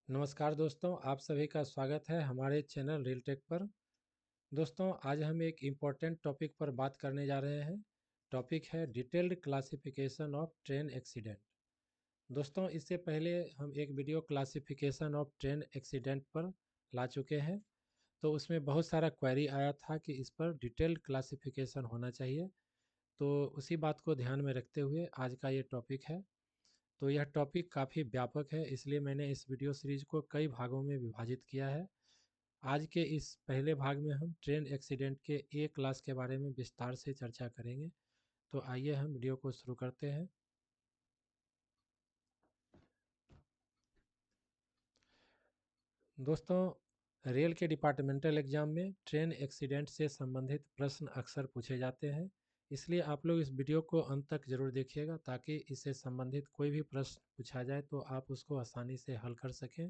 नमस्कार दोस्तों, आप सभी का स्वागत है हमारे चैनल रियल टेक पर। दोस्तों, आज हम एक इम्पॉर्टेंट टॉपिक पर बात करने जा रहे हैं। टॉपिक है detailed classification of train accident. दोस्तों, इससे पहले हम एक video classification of train accident पर ला चुके हैं, तो उसमें बहुत सारा क्वेरी आया था कि इस पर डिटेल्ड क्लासिफिकेशन होना चाहिए। तो उसी बात को ध्यान में रखते हुए आज का ये टॉपिक है। तो यह टॉपिक काफ़ी व्यापक है, इसलिए मैंने इस वीडियो सीरीज को कई भागों में विभाजित किया है। आज के इस पहले भाग में हम ट्रेन एक्सीडेंट के ए क्लास के बारे में विस्तार से चर्चा करेंगे। तो आइए हम वीडियो को शुरू करते हैं। दोस्तों, रेल के डिपार्टमेंटल एग्जाम में ट्रेन एक्सीडेंट से संबंधित प्रश्न अक्सर पूछे जाते हैं, इसलिए आप लोग इस वीडियो को अंत तक जरूर देखिएगा ताकि इससे संबंधित कोई भी प्रश्न पूछा जाए तो आप उसको आसानी से हल कर सकें।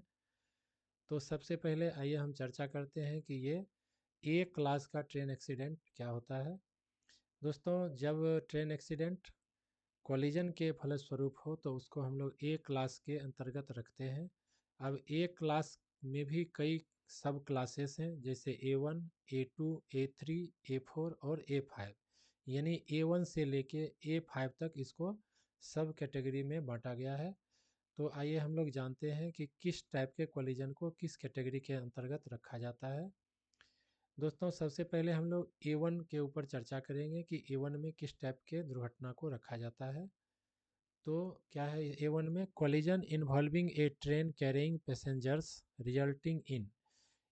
तो सबसे पहले आइए हम चर्चा करते हैं कि ये ए क्लास का ट्रेन एक्सीडेंट क्या होता है। दोस्तों, जब ट्रेन एक्सीडेंट कोलिजन के फलस्वरूप हो तो उसको हम लोग ए क्लास के अंतर्गत रखते हैं। अब ए क्लास में भी कई सब क्लासेस हैं, जैसे A1, A2, A3, A4 और A5। यानी A1 से लेके A5 तक इसको सब कैटेगरी में बांटा गया है। तो आइए हम लोग जानते हैं कि किस टाइप के कोलिजन को किस कैटेगरी के अंतर्गत रखा जाता है। दोस्तों, सबसे पहले हम लोग A1 के ऊपर चर्चा करेंगे कि A1 में किस टाइप के दुर्घटना को रखा जाता है। तो क्या है A1 में? Collision involving A train carrying passengers resulting in,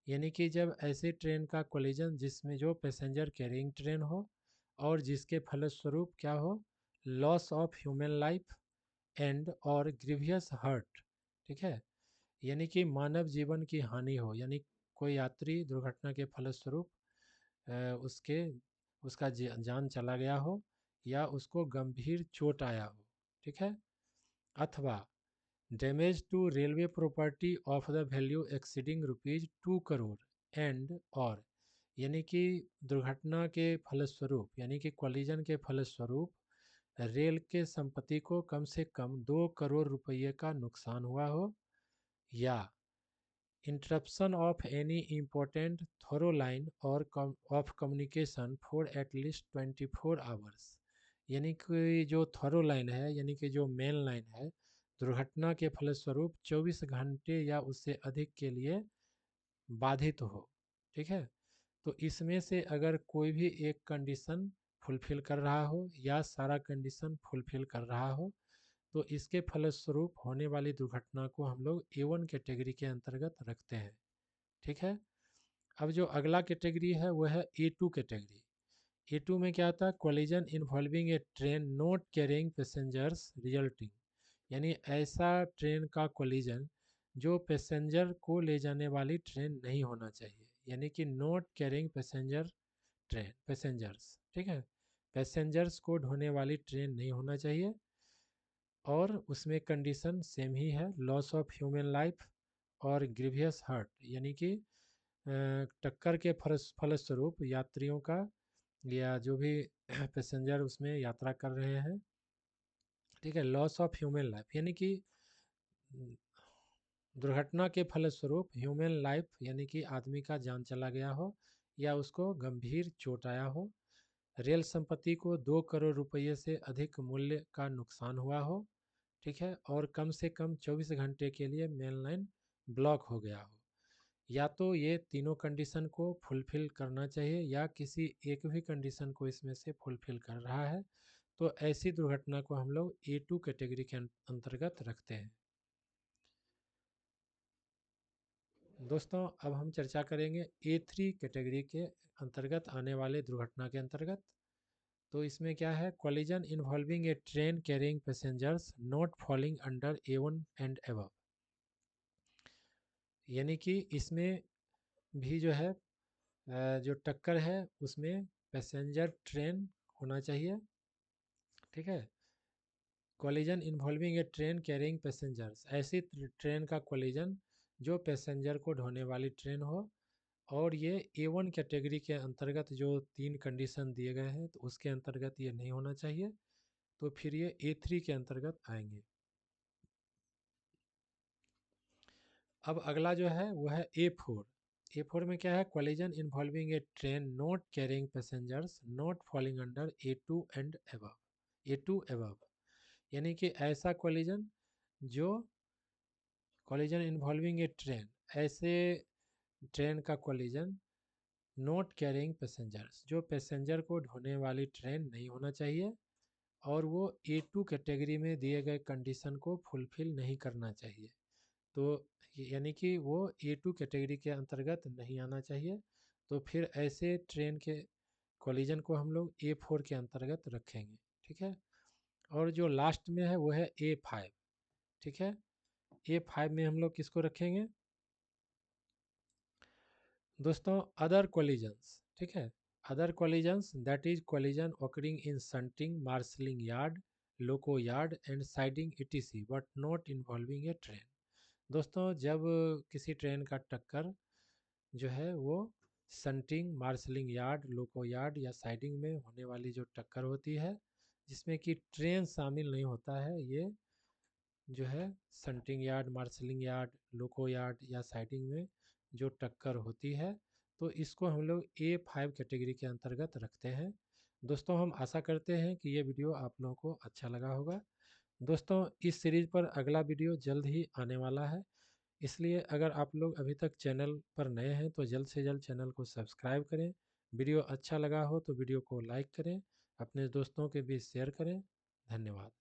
यानी कि जब ऐसे ट्रेन का कोलिजन जिसमें जो पैसेंजर कैरिंग ट्रेन हो और जिसके फलस्वरूप क्या हो, loss of human life and और ग्रीवियस हर्ट। ठीक है, यानी कि मानव जीवन की हानि हो, यानी कोई यात्री दुर्घटना के फलस्वरूप उसके उसका जान चला गया हो या उसको गंभीर चोट आया हो। ठीक है, अथवा damage to railway property of the value exceeding ₹2 crore and और, यानी कि दुर्घटना के फलस्वरूप यानी कि कॉलिजन के फलस्वरूप रेल के संपत्ति को कम से कम 2 करोड़ रुपये का नुकसान हुआ हो, या interruption of any important thorough line और of communication for at least 24 hours, यानी कि जो थोरो लाइन है यानी कि जो मेन लाइन है, दुर्घटना के फलस्वरूप 24 घंटे या उससे अधिक के लिए बाधित हो। ठीक है, तो इसमें से अगर कोई भी एक कंडीशन फुलफिल कर रहा हो या सारा कंडीशन फुलफिल कर रहा हो तो इसके फलस्वरूप होने वाली दुर्घटना को हम लोग A1 कैटेगरी के अंतर्गत रखते हैं। ठीक है, अब जो अगला कैटेगरी है वह है A2 कैटेगरी। A2 में क्या आता है? Collision involving A train not carrying passengers resulting, यानी ऐसा ट्रेन का कोलिजन जो पैसेंजर को ले जाने वाली ट्रेन नहीं होना चाहिए, यानी कि not carrying passenger train passengers. ठीक है, पैसेंजर्स को ढोने वाली ट्रेन नहीं होना चाहिए और उसमें कंडीशन सेम ही है, लॉस ऑफ ह्यूमन लाइफ और ग्रीवियस हर्ट, यानी कि टक्कर के फलस्वरूप यात्रियों का या जो भी पैसेंजर उसमें यात्रा कर रहे हैं, ठीक है, लॉस ऑफ ह्यूमन लाइफ यानी कि दुर्घटना के फलस्वरूप ह्यूमन लाइफ यानी कि आदमी का जान चला गया हो या उसको गंभीर चोट आया हो, रेल संपत्ति को 2 करोड़ रुपये से अधिक मूल्य का नुकसान हुआ हो, ठीक है, और कम से कम 24 घंटे के लिए मेन लाइन ब्लॉक हो गया हो। या तो ये तीनों कंडीशन को फुलफिल करना चाहिए या किसी एक भी कंडीशन को इसमें से फुलफिल कर रहा है, तो ऐसी दुर्घटना को हम लोग A2 कैटेगरी के अंतर्गत रखते हैं। दोस्तों, अब हम चर्चा करेंगे A3 कैटेगरी के अंतर्गत आने वाले दुर्घटना के अंतर्गत। तो इसमें क्या है? Collision involving A train carrying passengers not falling under A1 and above, यानी कि इसमें भी जो है जो टक्कर है उसमें पैसेंजर ट्रेन होना चाहिए। ठीक है, कोलिजन इन्वॉल्विंग ए ट्रेन कैरिंग पैसेंजर्स, ऐसी ट्रेन का कोलिजन जो पैसेंजर को ढोने वाली ट्रेन हो और ये A1 कैटेगरी के अंतर्गत जो 3 कंडीशन दिए गए हैं तो उसके अंतर्गत ये नहीं होना चाहिए, तो फिर ये A3 के अंतर्गत आएंगे। अब अगला जो है वो है A4। A4 में क्या है, collision involving A train not carrying passengers not falling under A2 and above. A2 above यानी कि ऐसा कोलिजन जो कोलिजन इन्वॉल्विंग ए ट्रेन, ऐसे ट्रेन का कोलिजन नॉट कैरिंग पैसेंजर्स, जो पैसेंजर को ढोने वाली ट्रेन नहीं होना चाहिए और वो A2 कैटेगरी में दिए गए कंडीशन को फुलफिल नहीं करना चाहिए। तो यानी कि वो A2 कैटेगरी के अंतर्गत नहीं आना चाहिए। तो फिर ऐसे ट्रेन के कोलिजन को हम लोग A4 के अंतर्गत रखेंगे। ठीक है। और जो लास्ट में है वो है A5। ठीक है। A5 में हम लोग किसको रखेंगे दोस्तों, अदर कोलिजन्स। ठीक है। Other collisions that is collision occurring in shunting, marshalling yard, loco yard and siding ETC but not involving A train. दोस्तों, जब किसी ट्रेन का टक्कर जो है वो शंटिंग, मार्शलिंग यार्ड, लोको यार्ड या साइडिंग में होने वाली जो टक्कर होती है जिसमें कि ट्रेन शामिल नहीं होता है, ये जो है शंटिंग यार्ड, मार्शलिंग यार्ड, लोको यार्ड या साइडिंग में जो टक्कर होती है, तो इसको हम लोग A5 कैटेगरी के अंतर्गत रखते हैं। दोस्तों, हम आशा करते हैं कि ये वीडियो आप लोगों को अच्छा लगा होगा। दोस्तों, इस सीरीज़ पर अगला वीडियो जल्द ही आने वाला है, इसलिए अगर आप लोग अभी तक चैनल पर नए हैं तो जल्द से जल्द चैनल को सब्सक्राइब करें। वीडियो अच्छा लगा हो तो वीडियो को लाइक करें, अपने दोस्तों के बीच शेयर करें। धन्यवाद।